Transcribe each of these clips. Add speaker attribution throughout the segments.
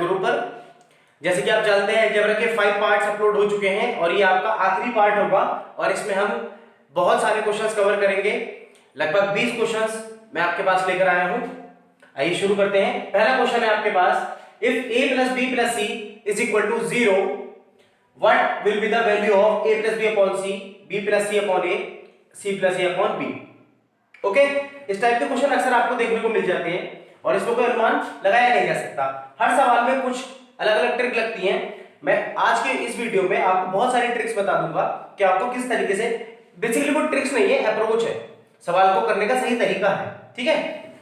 Speaker 1: जरूर पर। जैसे कि आप जानते हैं अलजेब्रा के 5 पार्ट्स अपलोड हो चुके हैं और ये आपका आखिरी पार्ट होगा और इसमें हम बहुत सारे क्वेश्चंस कवर करेंगे। लगभग 20 क्वेश्चंस मैं आपके पास लेकर आया हूं। आइए शुरू करते हैं। पहला क्वेश्चन है आपके पास, if a plus b plus c is equal to 0, what will be the value of a plus b upon c, b plus c upon a, c plus a upon b? Okay, इस type के question अक्सर आपको देखने को मिल जाते हैं और इसमें कोई अनुमान लगाया नहीं जा सकता। हर सवाल में कुछ अलग अलग ट्रिक लगती हैं। मैं आज के इस वीडियो में आपको बहुत सारी ट्रिक्स बता दूंगा कि आपको किस तरीके से, बेसिकली वो ट्रिक्स नहीं है, अप्रोच है, सवाल को करने का सही तरीका है। ठीक है,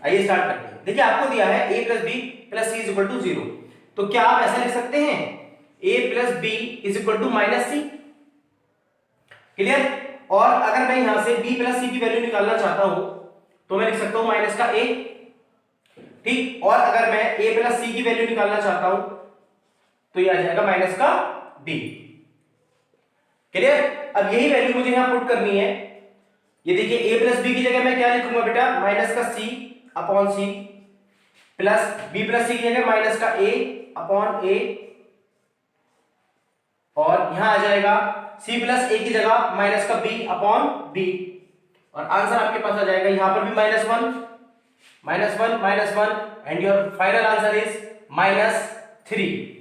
Speaker 1: आइए स्टार्ट करते हैं। देखिए आपको दिया है a plus b plus c is equal to 0, तो क्या आप ऐसा लिख सकते हैं a plus b is equal to minus c? Clear? और अगर मैं यहां से b plus c की वैल्यू निकालना चाहता हूं तो मैं लिख सकता हूं माइनस का a। ठीक, और अगर मैं a plus c की वैल्यू निकालना चाहता हूं तो ये आ जाएगा माइनस का b। क्लियर? अब यही वैल्यू मुझे यहां पुट करनी है। ये देखिए a plus b की जगह मैं क्या लिखूंगा बेटा, माइनस का c upon c plus b plus c की जगह माइनस का a अपॉन a, और यहां आ जाएगा c प्लस a की जगह माइनस का b अपॉन b, और आंसर आपके पास आ जाएगा यहां पर भी minus one and your final answer is -3।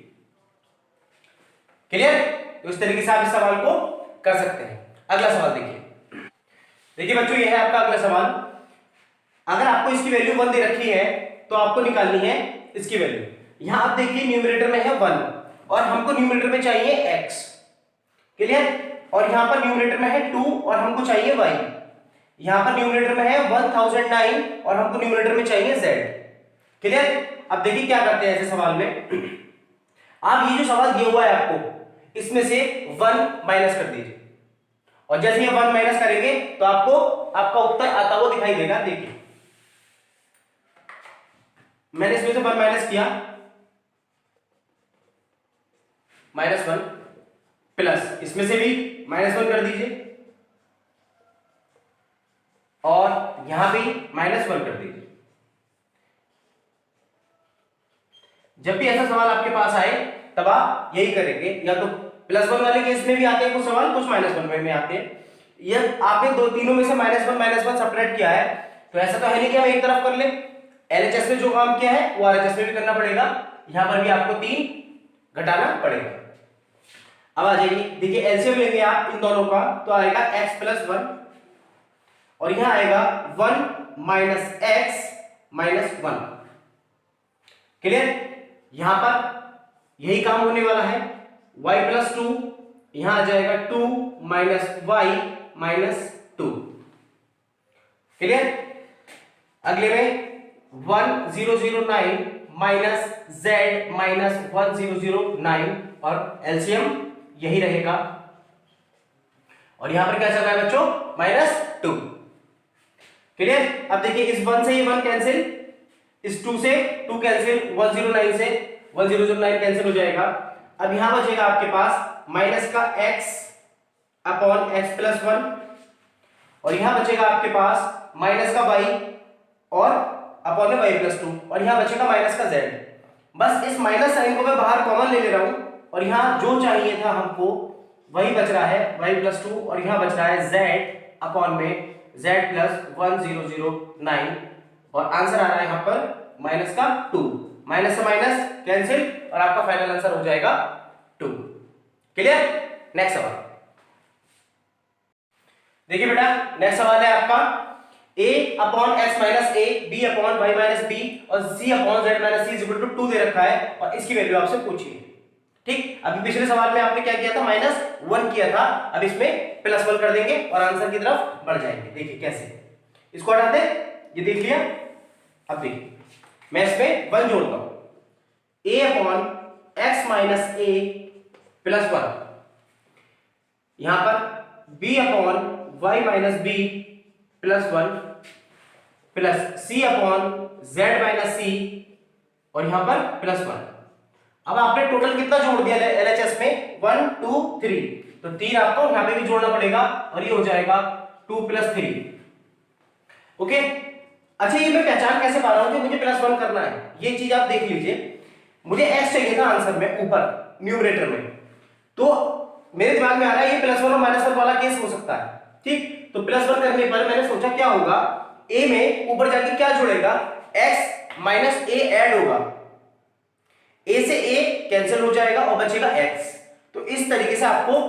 Speaker 1: Clear? तो इस तरीके से आप इस सवाल को कर सकते हैं। अगला सवाल देखिए बच्चों, ये है आपका अगला सवाल। अगर आपको इसकी वैल्यू 1 दे रखी है तो आपको निकालनी है इसकी वैल्यू। यहां आप देखिए न्यूमरेटर में है 1 और हमको न्यूमरेटर में चाहिए x। क्लियर? और यहां पर न्यूमरेटर में है 2 और हमको चाहिए y। यहां पर न्यूमरेटर में है 1009 और हमको न्यूमरेटर में चाहिए z। क्लियर? अब देखिए क्या करते हैं ऐसे सवाल में। आप ये जो सवाल दिया हुआ है आपको, इसमें से 1 माइनस कर दीजिए और जैसे ये 1 माइनस करेंगे तो आपको आपका उत्तर आता हुआ दिखाई देगा। देखिए मैंने इसमें से 1 माइनस किया, -1 प्लस इसमें से भी -1 कर दीजिए और यहां भी -1 कर दीजिए। जब भी ऐसा सवाल आपके पास आए तब आप यही करेंगे, या तो +1 वाले केस में भी आते हैं कुछ सवाल, कुछ -1 में आते हैं। ये आपने तीनों में से -1 सब्ट्रैक्ट किया है, तो ऐसा तो है नहीं कि हम एक तरफ कर ले। LHS में जो काम किया है वो RHS में भी करना पड़ेगा। यहां पर भी आपको 3 घटाना पड़ेगा। अब आ जाइए, देखिए एलसीएम लेंगे आप इन दोनों का तो आएगा x + 1 और यहां आएगा 1 - x - 1। क्लियर? यहां पर यही काम होने वाला है। y + 2, यहां आ जाएगा 2 - y - 2। क्लियर? अगले में 1009 - z - 1009 और एलसीएम यही रहेगा। और यहां पर क्या चल रहा है बच्चों, -2। क्लियर? अब देखिए इस 1 से ये 1 कैंसिल, इस 2 से 2 कैंसिल, 109 से 1009 कैंसिल हो जाएगा। अब यहां बचेगा आपके पास माइनस का x अपॉन x + 1 और यहां बचेगा आपके पास माइनस का y और अपॉन y + 2 और यहां बचेगा माइनस का z। बस इस माइनस साइन को मैं बाहर कॉमन ले रहा हूं और यहां जो चाहिए था हमको वही बच रहा है, y + 2 और यहां बच रहा है z अपॉन में z + 1009 और आंसर आ रहा है यहां पर -2। माइनस से माइनस कैंसिल और आपका फाइनल आंसर हो जाएगा 2। क्लियर? नेक्स्ट सवाल देखिए बेटा, नेक्स्ट सवाल है आपका a upon x minus a, b upon y minus b और c upon z minus c is equal to 2 दे रखा है और इसकी वैल्यू आपसे पूछी है। ठीक, अभी पिछले सवाल में आपने क्या किया था, -1 किया था। अब इसमें +1 कर देंगे और आंसर की तरफ बढ़ जाएंगे। देखिए कैसे, इसको हटा दे, ये देख लिया। अब देखिए मैं इसमें 1 जोड़ता हूं, a upon x minus a + 1, यहां पर b upon y minus b + 1 plus c upon z minus c और यहां पर +1। अब आपने टोटल कितना जोड़ दिया LHS में, 1 2 3, तो 3 आपको यहां पे भी जोड़ना पड़ेगा और ये हो जाएगा 2 + 3। ओके, अच्छा ये मैं पहचान कैसे पा रहा हूं कि मुझे +1 करना है, ये चीज आप देख लीजिए। मुझे x चाहिए था आंसर में ऊपर न्यूमरेटर में, तो मेरे दिमाग में आ रहा है ये +1 और -1 वाला केस हो सकता है। ठीक, तो +1 करने पर मैंने सोचा क्या होगा, a में ऊपर जाके क्या जुड़ेगा, x माइनस a ऐड होगा, a से a कैंसिल हो जाएगा और बचेगा x। तो इस तरीके से आपको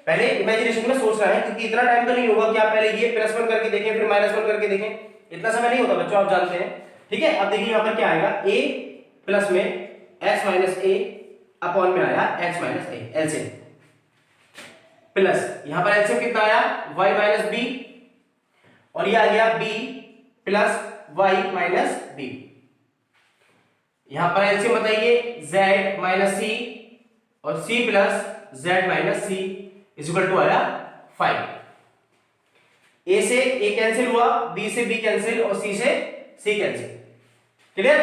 Speaker 1: पहले इमेजिनेशन में सोचना है, क्योंकि इतना टाइम तो नहीं होगा कि आप पहले ये +1 करके देखें फिर -1 करके देखें, इतना समय नहीं होता बच्चों, आप जानते हैं। ठीक है, अब देखिए यहां पर क्या आएगा, a प्लस में x माइनस a अपॉन में आया x minus a LCM, plus यहां पर एलसीएम कितना आया y माइनस b, और ये आ गया b plus y minus b। यहां पर एलसीएम बताइए z माइनस c और c plus z minus c is equal to आया 5। a से a कैंसिल हुआ, b से b कैंसिल और c से c कैंसिल। क्लियर?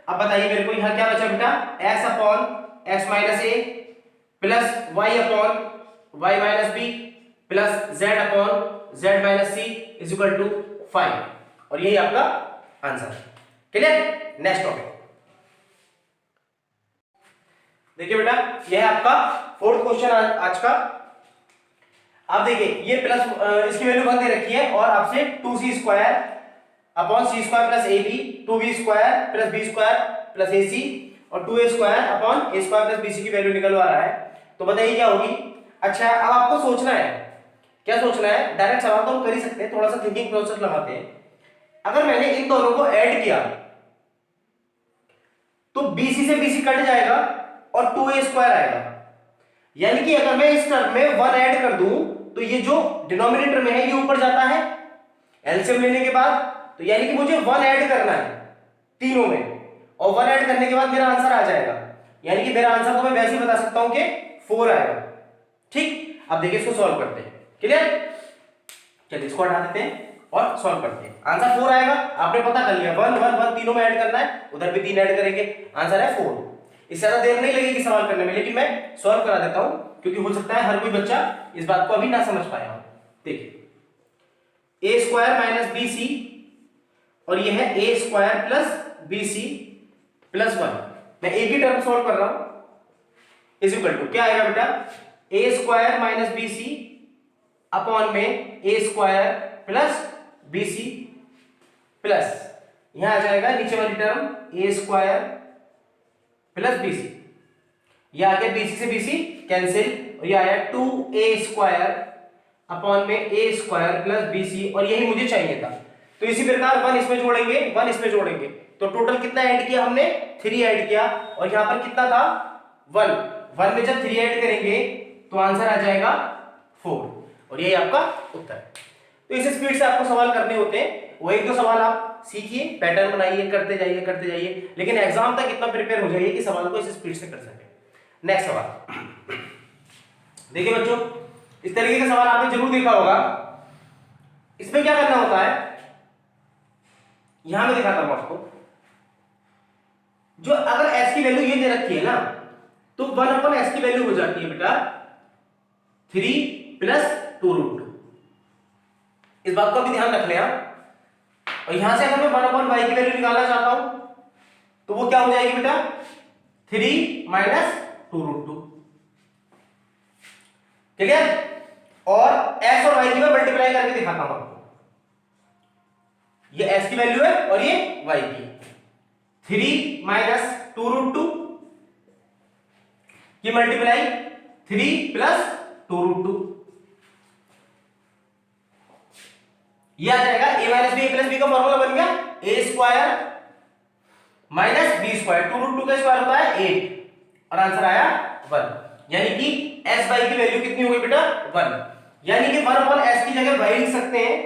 Speaker 1: अब बताइए मेरे को यहां क्या बचा बेटा, x upon x minus a plus y upon y minus b plus z upon z minus c is equal to 5, और यही आपका आंसर। क्लियर? नेक्स्ट टॉपिक देखिए बेटा, यह है आपका फोर्थ क्वेश्चन आज का। आप देखिए ये प्लस इसकी वैल्यू 1 दे रखी है और आपसे 2c square upon c square plus ab, 2b square plus b square plus ac और 2a square upon a square plus bc की वैल्यू निकलवा रहा है। तो बताइए क्या होगी। अच्छा, अब आपको सोचना है, क्या सोचना है, डायरेक्ट सवाल तो हम कर ही सकते हैं, थोड़ा सा थिंकिंग प्रोसेस लगाते हैं। अगर मैंने इन दोनों को ऐड किया तो bc से bc कट जाएगा और 2a स्क्वायर आएगा, यानी कि अगर मैं इस टर्म में 1 ऐड कर दूं तो ये जो डिनोमिनेटर में है ये ऊपर जाता है एलसीएम लेने के बाद, तो यानी कि मुझे 1 ऐड करना है तीनों में, और 1 ऐड करने के बाद मेरा आंसर आ जाएगा, यानी कि मेरा आंसर तो मैं वैसे ही बता सकता हूं कि 4 आएगा। ठीक, अब देखिए इसको सॉल्व करते हैं। क्लियर? चलिए इसको हटा देते हैं और सॉल्व करते हैं। आंसर 4 आएगा, आपने पता कर लिया 1 1 1 तीनों में ऐड करना है, उधर भी 3 ऐड करेंगे, आंसर है 4। इससे ज्यादा देर नहीं लगेगी सवाल करने में, लेकिन मैं सॉल्व करा देता हूं क्योंकि हो सकता है हर कोई बच्चा इस बात को अभी ना समझ पाया हो। देखिए a square minus B C और ये है a square plus B C plus 1, मैं एक ही टर्म सॉल्व कर रहा हूं, इज इक्वल टू क्या आएगा बेटा, a square minus B C upon में a square plus B C plus यहां आ जाएगा नीचे वाली term a square plus bc, ये आ गया bc से bc कैंसिल, और ये आया 2a स्क्वायर अपॉन में a स्क्वायर प्लस bc, और यही मुझे चाहिए था। तो इसी प्रकार 1 इसमें जोड़ेंगे 1 इसमें जोड़ेंगे, तो टोटल कितना ऐड किया हमने, 3 ऐड किया, और यहां पर कितना था 1 में जब 3 ऐड करेंगे तो आंसर आ जाएगा 4, और यही आपका उत्तर है। तो इस स्पीड से आपको सवाल करने होते हैं, वो एक दो सवाल आप सीखिए, पैटर्न बनाइए, करते जाइए, लेकिन एग्जाम तक इतना प्रिपेयर हो जाइए कि सवाल को इस स्पीड से कर सके। नेक्स्ट सवाल देखिए बच्चों, इस तरीके का सवाल आपने जरूर देखा होगा। इसमें क्या करना होता है, यहां मैं दिखाता हूं आपको, जो अगर s की वैल्यू ये दे रखी है ना, तो 1/s की वैल्यू हो जाती है बेटा 3 प्लस 2√2। इस बात को भी ध्यान रख लें आप। और यहां से अगर मैं 1/y की वैल्यू निकालना चाहता हूं तो वो क्या हो जाएगी बेटा, 3 माइनस 2√2। क्लियर? और s और y की मैं मल्टीप्लाई करके दिखाता हूं आपको, ये s की वैल्यू है और ये y की, 3 माइनस 2√2 की मल्टीप्लाई 3 प्लस 2√2, ये आ जाएगा a minus B, a plus B का फॉर्मूला बन गया a square minus B square, 2√2 का स्क्वायर होता है 8, और आंसर आया 1, यानी कि s बाई की वैल्यू कितनी हो गई बेटा 1, यानी कि 1/s की जगह y लिख सकते हैं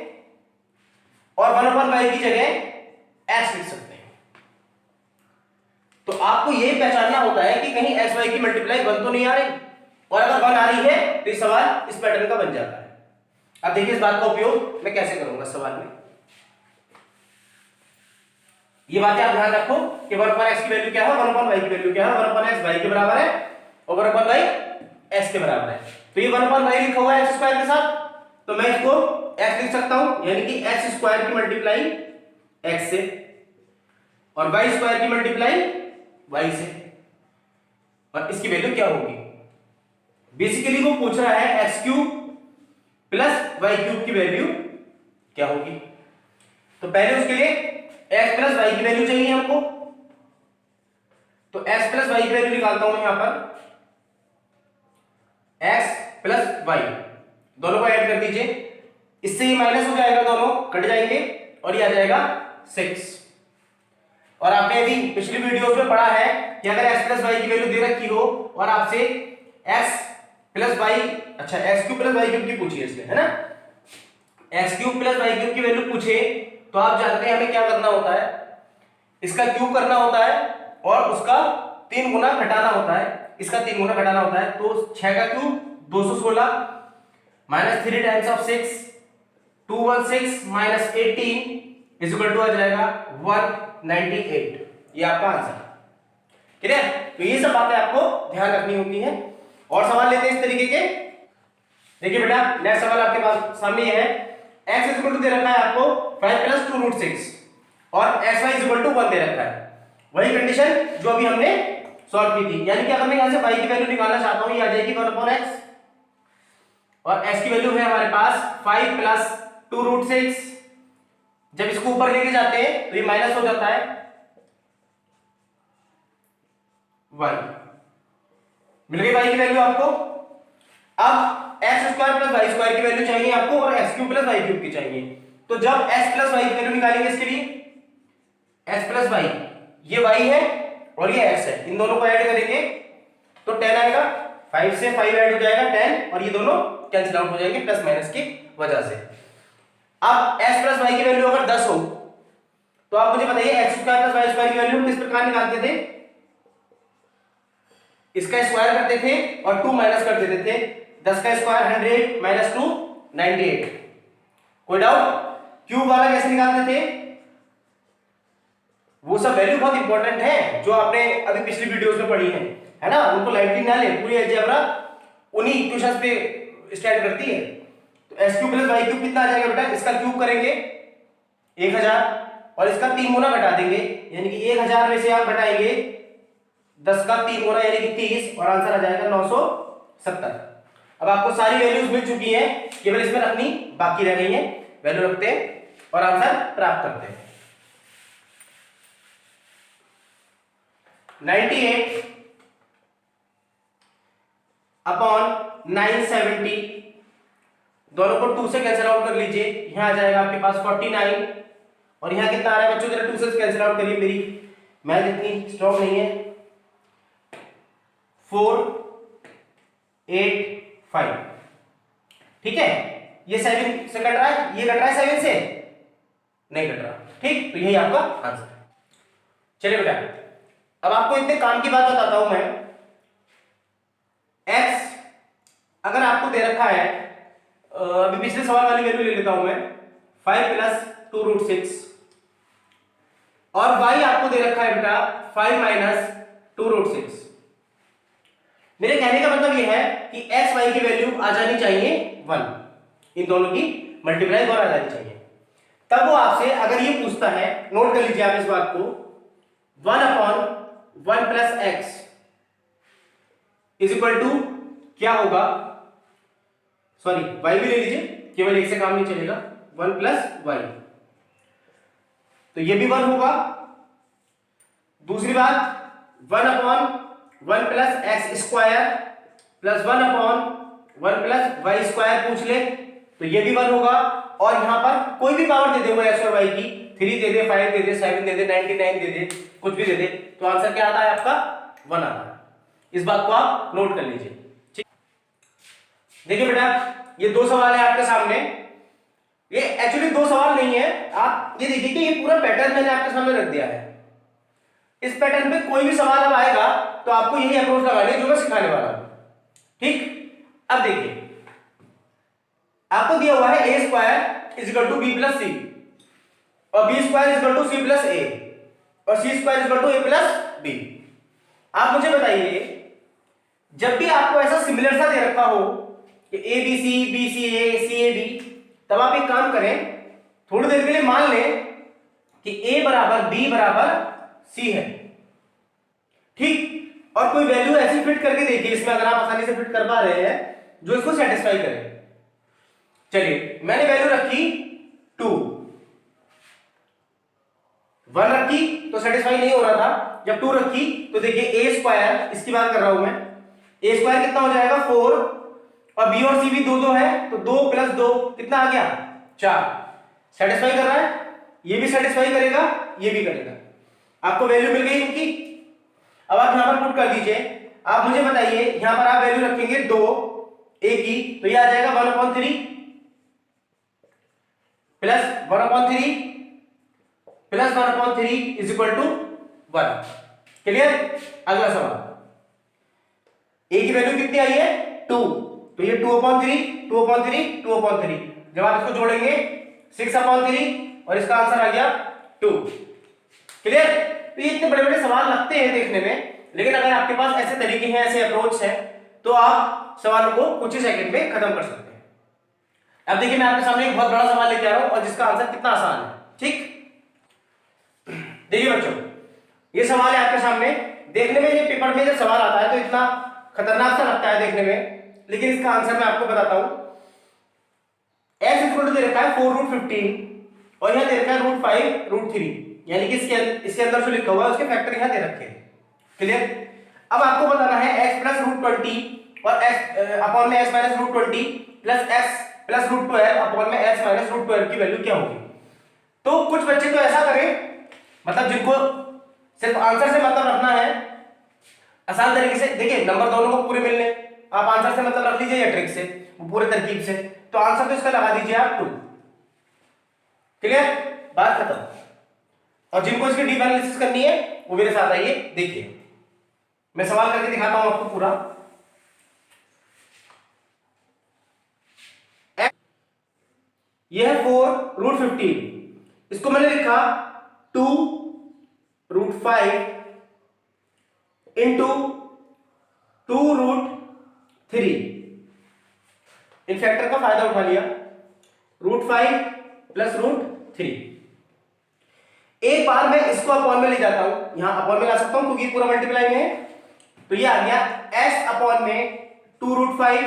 Speaker 1: और 1/y की जगह s लिख सकते हैं। तो आपको यही पहचानना होता है कि कहीं s y की मल्टीप्लाई 1 तो नहीं आ रही, और अगर 1 आ रही है तो ये सवाल इस पैटर्न का बन जाता है। अब देखिए इस बात का उपयोग मैं कैसे करूंगा सवाल में। ये बातें आप ध्यान रखो कि 1/x की वैल्यू क्या है, 1/y की वैल्यू क्या है, 1/x y के बराबर है और 1/y s के बराबर है। तो ये 1/y लिखा हुआ है x स्क्वायर के साथ, तो मैं इसको x लिख सकता हूं, यानी कि x स्क्वायर की मल्टीप्लाई x से और y स्क्वायर की मल्टीप्लाई y से, और इसकी वैल्यू क्या होगी। बेसिकली वो पूछ रहा है X cube plus Y cube की वैल्यू क्या होगी। तो पहले उसके लिए एक्स प्लस वाई की वैल्यू चाहिए हमको, तो एक्स प्लस वाई की वैल्यू निकालता हूं मैं यहां पर। एक्स प्लस वाई दोनों को ऐड कर दीजिए, इससे ये माइनस हो जाएगा, दोनों कट जाएंगे और ये आ जाएगा 6। और आपने अभी पिछली वीडियोस में पढ़ा है कि अगर x प्लस वाई की वैल्यू दे रखी हो और आपसे x प्लस वाई, अच्छा x cube plus Y cube की पूछी है इसने, है ना, x cube plus Y cube की वैल्यू पूछे तो आप जानते हैं हमें क्या करना होता है, इसका क्यूब करना होता है और उसका 3 गुना घटाना होता है, इसका 3 गुना घटाना होता है। तो 6 का cube 216 minus 3 times of 6 216 minus 18 is equal to आ जाएगा 198। ये आपका आंसर, क्लियर। तो ये सब बातें आपको ध्यान रखनी होती है। और सवाल लेते हैं इस तरीके के। देखिए बेटा नेक्स्ट सवाल आपके पास सामने ये है, x इज इक्वल टू दे रखा है आपको 5 प्लस 2 रूट 6 और xy इज इक्वल टू 1 दे रखा है, वही कंडीशन जो अभी हमने सॉल्व की थी। यानी कि अगर मैं यहां से y की वैल्यू निकालना चाहता हूं, ये आ जाएगी 1/x और x की वैल्यू है हमारे पास 5 प्लस 2 रूट 6। जब इसको ऊपर लेके जाते हैं तो ये माइनस हो जाता है 1, मिल गई y की वैल्यू आपको। अब X square plus Y square की वैल्यू चाहिए आपको और X cube plus Y cube की चाहिए। तो जब एक्स प्लस वाई की वैल्यू निकालेंगे इसके लिए, एक्स प्लस वाई, ये वाई है और ये एक्स है, इन दोनों को ऐड करेंगे तो 10 आएगा, 5 से 5 ऐड हो जाएगा 10 और ये दोनों कैंसिल आउट हो जाएंगे प्लस माइनस की वजह से। अब x प्लस वाई की वैल्यू अगर 10 हो तो आप मुझे बताइए X square plus Y square की वैल्यू किस प्रकार निकालते थे, इसका स्क्वायर करते थे और 2 माइनस कर देते थे। 10 का स्क्वायर 100 माइनस 2 98। कोई डाउट? क्यूब वाला कैसे निकालते थे, वो सब वैल्यू बहुत इंपॉर्टेंट है जो आपने अभी पिछली वीडियोस में पढ़ी है ना, उनको लाइटली ना ले, पूरी अलजेब्रा उन्हीं इक्वेशंस पे स्टैंड करती है। तो X cube plus Y cube कितना आ जाएगा बेटा, इसका क्यूब करेंगे 1000 और इसका 3 गुना घटा देंगे, यानी कि 1000 में से आप घटाएंगे 10 का 3 गुना यानी कि 30 और आंसर आ जाएगा 970। अब आपको सारी वैल्यूज मिल चुकी हैं, केवल इसमें रखनी बाकी रह गई है। वैल्यू रखते हैं और आंसर प्राप्त करते हैं। 98 अपॉन 970, दोनों को 2 से कैंसिल आउट कर लीजिए, यहां आ जाएगा आपके पास 49 और यहां कितना आ रहा है बच्चों, जरा 2 से कैंसिल आउट करिए, मेरी मैथ इतनी स्ट्रॉन्ग नहीं है। 4 8 5, ठीक है, ये 7 से कट रहा है, ये कट रहा है 7 से नहीं कट रहा, ठीक। तो यही आपका आंसर है। चलिए बेटा अब आपको इतने काम की बात बताता हूं मैं। x अगर आपको दे रखा है, अभी पिछले सवाल वाली वैल्यू ले लेता हूं मैं, 5 प्लस 2 रूट 6 और y आपको दे रखा है बेटा 5 माइनस 2 रूट 6। मेरे कहने का मतलब यह है कि x y की वैल्यू आ जानी चाहिए 1, इन दोनों की मल्टीप्लाई और आ जानी चाहिए। तब वो आपसे अगर ये पूछता है, नोट कर लीजिए आप इस बात को, 1/1 plus X is equal to क्या होगा, सॉरी y भी ले लीजिए, केवल एक से काम नहीं चलेगा, 1 प्लस वाई, तो ये भी 1 होगा। दूसरी बात 1/1 plus X square plus 1/1 plus Y square पूछ ले तो ये भी 1 होगा। और यहां पर कोई भी पावर दे दे वो एक्स और वाई की, 3 दे दे, 5 दे दे, 7 दे दे, 99 दे दे, कुछ भी दे दे, तो आंसर क्या आता है आपका 1 आता है। इस बात को आप नोट कर लीजिए, ठीक। देखिए बेटा ये 2 सवाल है आपके सामने, ये एक्चुअली 2 सवाल नहीं है, आप ये देखिए कि ये पूरा पैटर्न मैंने आपके सामने रख दिया है। इस पैटर्न पे कोई भी सवाल अब आएगा तो आपको यही अप्रोच लगानी है जो मैं सिखाने वाला हूं, ठीक। अब देखिए आपको दिया हुआ है a square is equal to b plus c और b square is equal to c plus a और c square is equal to a plus b. आप मुझे बताइए जब भी आपको ऐसा सिमिलर सा दे रखा हो कि A B C A C A B, तब आप एक काम करें, थोड़ी देर के लिए मान लें कि a बराबर b बराबर c है, ठीक। और कोई वैल्यू ऐसी फिट करके देखिए इसमें, अगर आप आसानी से फिट कर पा रहे हैं जो इसको सेटिस्फाई करे। चलिए मैंने वैल्यू रखी 2, 1 रखी तो सेटिस्फाई नहीं हो रहा था, जब 2 रखी तो देखिए ए स्क्वायर, इसकी बात कर रहा हूं मैं, ए स्क्वायर कितना हो जाएगा 4, और बी और सी भी 2 2 है तो 2 + 2 कितना आ गया 4, सेटिस्फाई कर रहा है, ये भी सेटिस्फाई करेगा, ये भी करेगा, आपको वैल्यू मिल गई इनकी। अब आप यहां पर पुट कर दीजिए, आप मुझे बताइए यहां पर आप वैल्यू रखेंगे 2 ए की तो ये आ जाएगा 1/3 plus 1/3 plus 1/3 is equal to 1। Clear? अगला सवाल, ए की वैल्यू कितनी आई है 2, तो ये 2/3 2/3 2/3, जब आप इसको जोड़ेंगे 6/3 और इसका आंसर आ गया 2। क्लियर? तो ये इतने बड़े बड़े सवाल लगते हैं देखने में, लेकिन अगर आपके पास ऐसे तरीके हैं, ऐसे अप्रोच है, तो आप सवालों को कुछ ही सेकंड में खत्म कर सकते हैं। अब देखिए मैं आपके सामने एक बहुत बड़ा सवाल लेके आ रहा हूं और जिसका आंसर कितना आसान है। ठीक, देखिए बच्चों, ये सवाल है आपके सामने। देखने में ये पेपर में जब सवाल आता है तो इतना खतरनाक सा लगता है देखने में, लेकिन इसका आंसर मैं आपको बताता हूं। x इक्वल टू दे रखा है 4√15 और यहां दे रखा है √5√3, यानी कि इसके अंदर जो लिखा हुआ है उसके फैक्टर यहां दे रखे हैं। क्लियर? अब आपको बताना है x + √20 और x अपॉन में x - √20 प्लस x + √12 अपॉन में x - √12 की वैल्यू क्या होगी। तो कुछ बच्चे तो ऐसा करें, मतलब जिनको सिर्फ आंसर से मतलब रखना है, आसान तरीके से देखिए नंबर दोनों को पूरे मिलने, आप आंसर से मतलब रख लीजिए या ट्रिक से, पूरे तरकीब से, तो आंसर तो इसका लगा दीजिए आप 2। क्लियर? बात खत्म। और जिनको इसकी डीप एनालिसिस करनी है वो मेरे साथ आइए, देखिए मैं सवाल करके दिखाता हूं आपको पूरा। यह है 4√15, इसको मैंने लिखा 2√5 इंटू 2√3, इन फैक्टर का फायदा उठा लिया, √5 प्लस √3। एक बार मैं इसको अपॉन में ले जाता हूं, यहां अपॉन में ला सकता हूं क्योंकि पूरा मल्टीप्लाई में है, तो ये आ गया s अपॉन में 2√5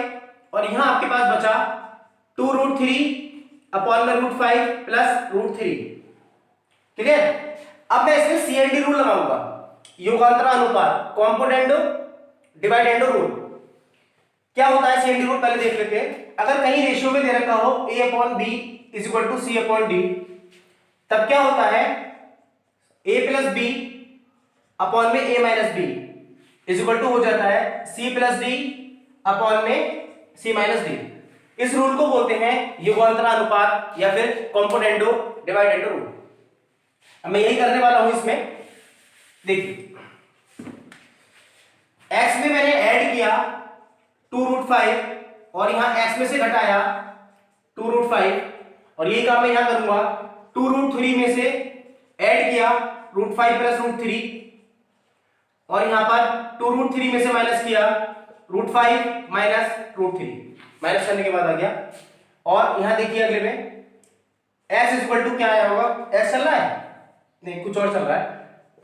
Speaker 1: और यहां आपके पास बचा 2√3 अपॉन में √5 प्लस √3। क्लियर? अब मैं इसमें CND रूल लगाऊंगा, योगांतर अनुपात, कॉम्पोनेंडो डिवाइडेंडो रूल। क्या होता है CND रूल पहले देख लेते हैं। अगर कहीं रेशियो में दे रखा हो A/B is equal to C/D, तब क्या होता है A + B अपॉन में A - B is equal to हो जाता है C + D अपॉन में C - D। इस रूल को बोलते हैं युगांतर अनुपात या फिर कॉम्पोनेंडो डिवाइडेंडो रूल। अब मैं यही करने वाला हूं इसमें। देखिए x में मैंने ऐड किया 2√5 और यहां x में से घटाया 2√5 और यही काम मैं यहां करूंगा, 2√3 में से ऐड किया √5 प्लस √3 और यहां पर 2√3 में से माइनस किया √5 माइनस √3, माइनस करने के बाद आ गया। और यहां देखिए अगले में s इक्वल टू क्या आया होगा, s चल रहा है नहीं कुछ और चल रहा है,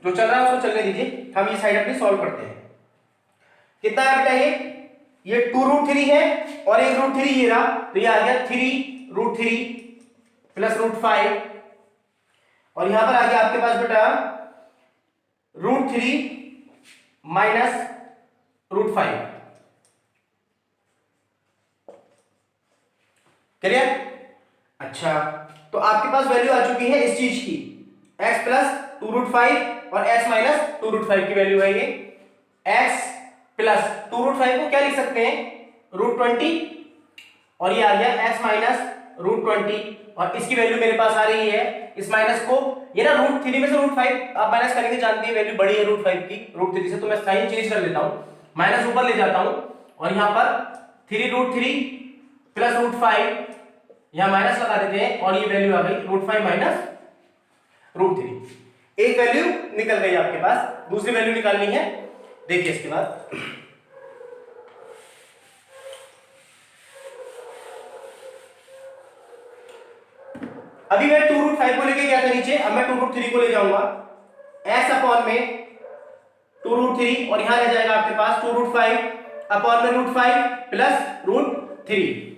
Speaker 1: जो चल रहा है उसको चलने दीजिए, हम ये साइड अपनी सॉल्व करते हैं। कितना है बेटा, ये 2√3 है और एक √3 ये रहा, तो ये आ गया 3√3 प्लस √5 और यहां पर आ गया आपके पास बेटा √3 माइनस √5। क्लियर? अच्छा, तो आपके पास वैल्यू आ चुकी है इस चीज की, x प्लस 2√5 और x माइनस 2√5 की वैल्यू है ये। x प्लस 2√5 को क्या लिख सकते हैं √20 और ये आ गया x माइनस √20 और इसकी वैल्यू मेरे पास आ रही है, इस माइनस को ये ना √3 में से √5 आप माइनस करेंगे, जानते हैं वैल्यू बड़ी है √5 की √3 से, तो मैं साइन चेंज कर लेता हूं, माइनस ऊपर ले जाता हूं और यहां पर 3√3 प्लस √5 यहां माइनस लगा देते हैं और ये वैल्यू आ गई √5 माइनस √3। एक वैल्यू निकल गई आपके पास, दूसरी वैल्यू निकालनी है। देखिए इसके बाद अभी मैं 2√5 को लेके गया था नीचे, अब मैं 2√3 को ले जाऊंगा, s अपॉन में 2√3 और यहाँ रह जाएगा आपके पास 2√5 अपॉन में √5 प्लस √3।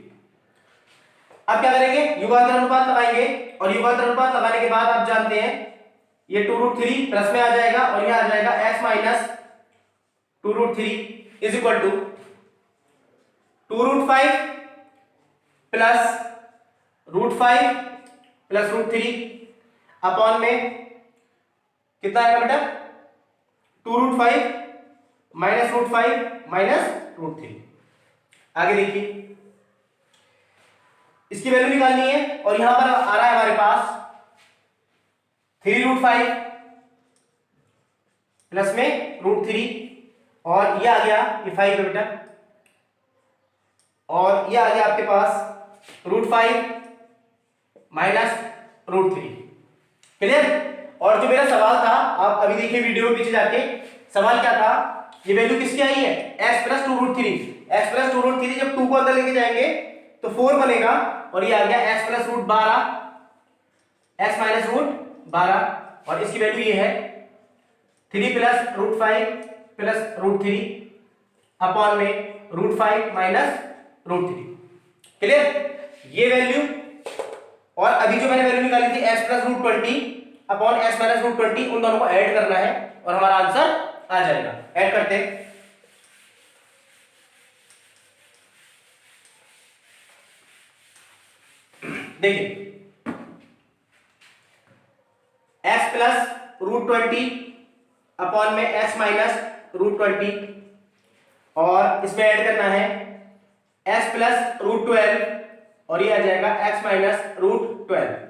Speaker 1: अब क्या करेंगे, युगांतर अनुपात लगाएंगे और युगांतर अनुपात लगाने के बाद आप जानते हैं ये 2√3 प्लस में आ जाएगा और यहाँ आ जाएगा x minus 2√3 is equal to 2√5 plus √5 plus √3 upon में कितना आएगा बेटा 2√5 माइनस √5 माइनस √3। आगे देखिए इसकी वैल्यू निकालनी है और यहां पर आ रहा है हमारे पास 3√5 प्लस में √3 और ये आ गया ये 5 है बेटा और ये आ गया आपके पास √5 माइनस √3। क्लियर। और जो मेरा सवाल था आप अभी देखिए वीडियो में पीछे जाके, सवाल क्या था, ये वैल्यू किसकी आई है x प्लस 2√3। x प्लस 2√3 जब 2 को अंदर लेके जाएंगे तो 4 बनेगा और ये आ गया x प्लस √12 x माइनस √12 और इसकी वैल्यू ये है 3 प्लस √5 प्लस √3 अपॉन में √5 माइनस √3। क्लियर। ये वैल्यू और अभी जो मैंने वैल्यू निकाली थी x plus √20 upon x minus √20 उन दोनों को ऐड करना है और हमारा आंसर आ जाएगा। ऐड करते हैं। देखिए x प्लस √20 अपॉन में x माइनस √20 और इसमें ऐड करना है x प्लस √12 और ये आ जाएगा x माइनस √12।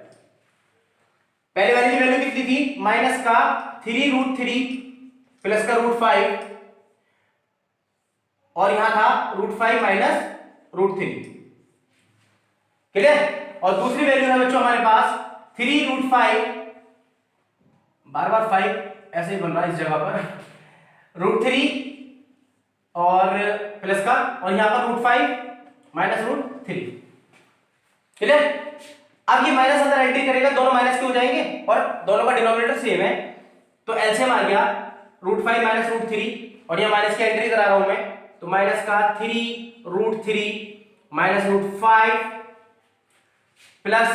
Speaker 1: पहले वाली की वैल्यू कितनी थी माइनस का 3√3 प्लस का √5 और यहां था √5 माइनस √3। क्लियर। और दूसरी वैल्यू है बच्चों हमारे पास 3√5 बार बार 5 ऐसे ही बन रहा है इस जगह पर √3 और प्लस का और यहां पर √5 माइनस √3। क्लियर। अब ये माइनस अंदर एंट्री करेगा, दोनों माइनस के हो जाएंगे और दोनों का डिनोमिनेटर सेम है तो एलसीएम आ गया √5 माइनस √3 और यहां माइनस की एंट्री करा रहा हूं मैं तो माइनस का 3√3 माइनस √5 प्लस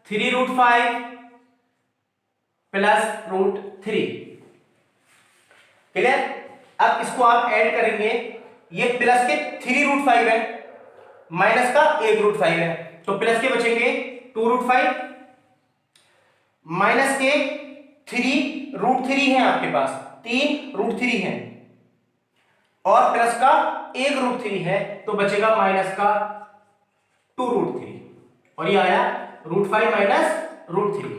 Speaker 1: 3√5 प्लस √3। क्लियर। अब इसको आप ऐड करेंगे, ये प्लस के 3√5 है माइनस का 1√5 है तो प्लस के बचेंगे 2√5 माइनस के 3√3 है आपके पास 3√3 है और प्लस का 1√3 है तो बचेगा माइनस का 2√3 और ये आया √5 माइनस √3।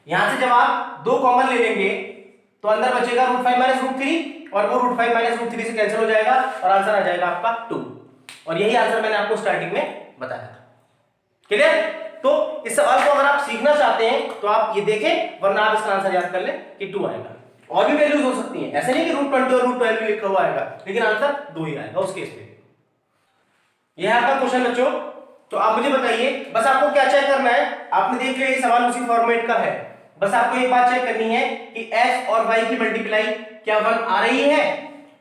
Speaker 1: यहां से जब आप दो कॉमन ले लेंगे तो अंदर बचेगा √5 माइनस √3 और वो √5 माइनस √3 से कैंसिल हो जाएगा और आंसर आ जाएगा आपका 2 और यही आंसर मैंने आपको स्टार्टिंग में बताया था। क्लियर। तो इस सवाल को अगर आप सीखना चाहते हैं तो आप ये देखें वरना आप इसका आंसर याद कर लें कि 2 आएगा। और भी वैल्यूज हो सकती हैं, ऐसे नहीं कि √20 और √12 भी लिखा हुआ आएगा लेकिन आंसर 2 ही आएगा उस केस में। यह आपका क्वेश्चन बच्चों। तो आप मुझे बताइए बस आपको क्या चेक करना है, आपने देख लिया ये सवाल उसी फॉर्मेट का है, बस आपको एक बात चेक करनी है कि x और y की मल्टीप्लाई क्या 1 आ रही है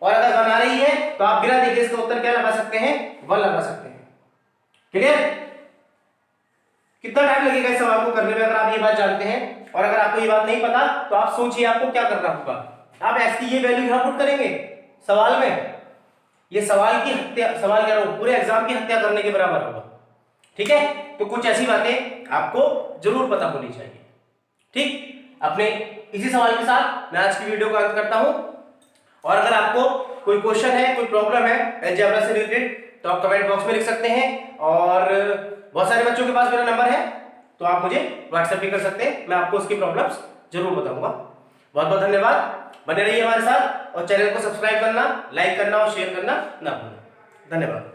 Speaker 1: और अगर 1 आ रही है तो आप बिना देखे इसका उत्तर क्या लगा सकते हैं 1 लगा सकते हैं। क्लियर। कितना टाइम लगेगा इस सवाल को करने में अगर आप ये बात जानते हैं और अगर आपको ये बात नहीं पता तो आप सोचिए आपको क्या करना होगा। आप x की ये वैल्यू यहां पुट करेंगे सवाल में, ये सवाल की हत्या, सवाल कह रहा हूं पूरे एग्जाम की हत्या करने के बराबर होगा। ठीक है। तो कुछ ऐसी बातें आपको जरूर पता होनी चाहिए। ठीक। अपने इसी सवाल के साथ मैं आज की वीडियो को अंत करता हूं और अगर आपको कोई क्वेश्चन है कोई प्रॉब्लम है अलजेब्रा से रिलेटेड तो आप कमेंट बॉक्स में लिख सकते हैं और बहुत सारे बच्चों के पास मेरा नंबर है तो आप मुझे व्हाट्सएप भी कर सकते हैं, मैं आपको उसकी प्रॉब्लम्स जरूर बताऊंगा। बहुत बहुत धन्यवाद। बने रहिए हमारे साथ और चैनल को सब्सक्राइब करना, लाइक करना और शेयर करना ना भूलें। धन्यवाद।